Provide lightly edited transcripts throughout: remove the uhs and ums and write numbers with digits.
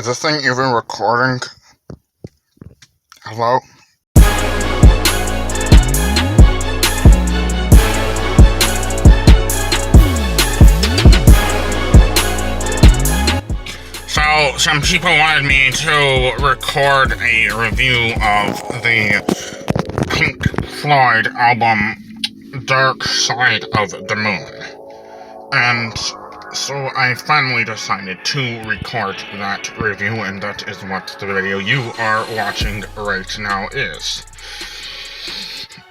Is this thing even recording? Hello? So, some people wanted me to record a review of the Pink Floyd album Dark Side of the Moon. And so I finally decided to record that review, and that is what the video you are watching right now is.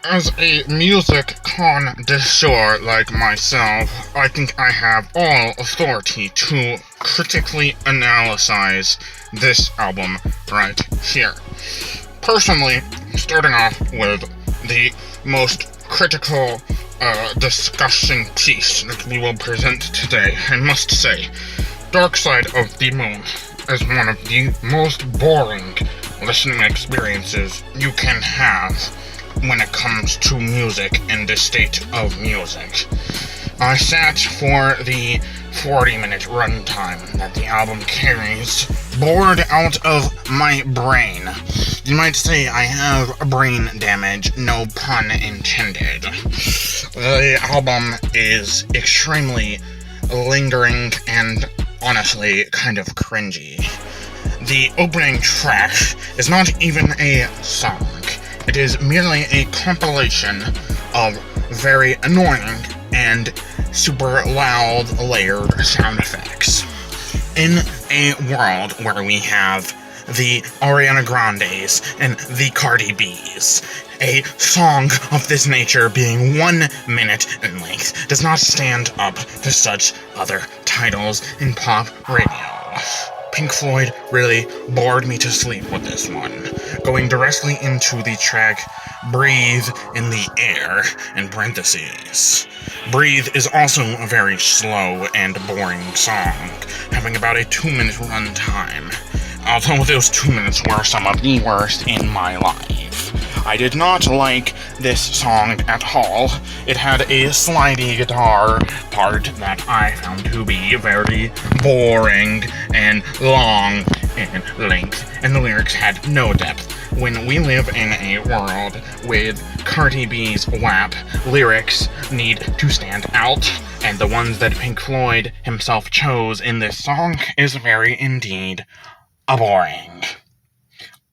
As a music connoisseur like myself, I think I have all authority to critically analyze this album right here. Personally, starting off with the most critical discussion piece that we will present today, I must say, Dark Side of the Moon is one of the most boring listening experiences you can have when it comes to music and the state of music. I sat for the 40-minute runtime that the album carries, bored out of my brain. You might say I have brain damage, no pun intended. The album is extremely lingering and honestly kind of cringy. The opening track is not even a song. It is merely a compilation of very annoying and super loud layered sound effects. In a world where we have the Ariana Grandes and the Cardi B's, a song of this nature being 1 minute in length does not stand up to such other titles in pop radio. Pink Floyd really bored me to sleep with this one, going directly into the track Breathe in the Air in parentheses. Breathe is also a very slow and boring song, having about a 2-minute runtime, although those 2 minutes were some of the worst in my life. I did not like this song at all. It had a slidey guitar part that I found to be very boring and long in length, and the lyrics had no depth. When we live in a world with Cardi B's WAP, lyrics need to stand out, and the ones that Pink Floyd himself chose in this song is very indeed boring.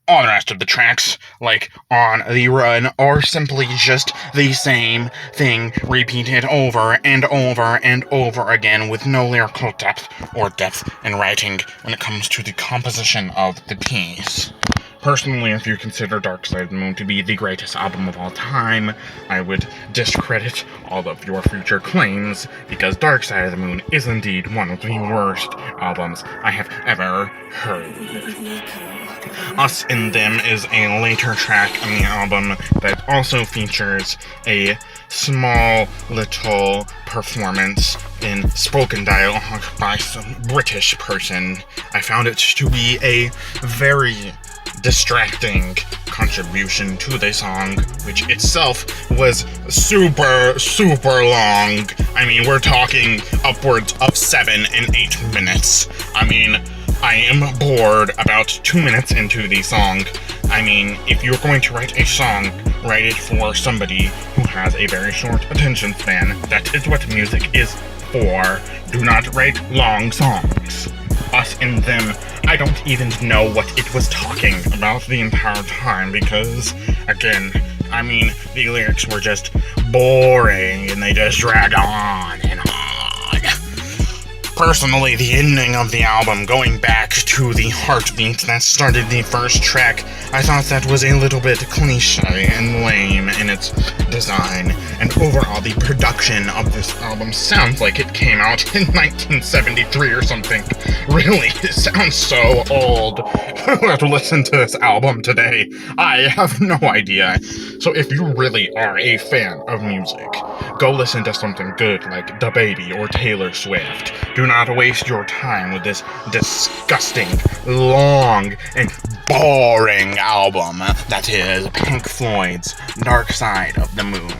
All the rest of the tracks, like On the Run, are simply just the same thing repeated over and over and over again with no lyrical depth or depth in writing when it comes to the composition of the piece. Personally, if you consider Dark Side of the Moon to be the greatest album of all time, I would discredit all of your future claims, because Dark Side of the Moon is indeed one of the worst albums I have ever heard. Us and Them is a later track on the album that also features a small little performance in spoken dialogue by some British person. I found it to be a very distracting contribution to the song, which itself was super long. I mean, we're talking upwards of 7 and 8 minutes. I mean, I am bored about 2 minutes into the song. I mean, if you're going to write a song, write it for somebody who has a very short attention span. That is what music is for. Do not write long songs. Us and Them, I don't even know what it was talking about the entire time, because, again, I mean, the lyrics were just boring and they just drag on and on. Personally, the ending of the album, going back to the heartbeat that started the first track, I thought that was a little bit cliche and lame in its design, and overall the production of this album sounds like it came out in 1973 or something. Really, it sounds so old. Who have to listen to this album today? I have no idea. So if you really are a fan of music, go listen to something good like DaBaby or Taylor Swift. Do not waste your time with this disgusting, long, and boring album that is Pink Floyd's Dark Side of the Moon.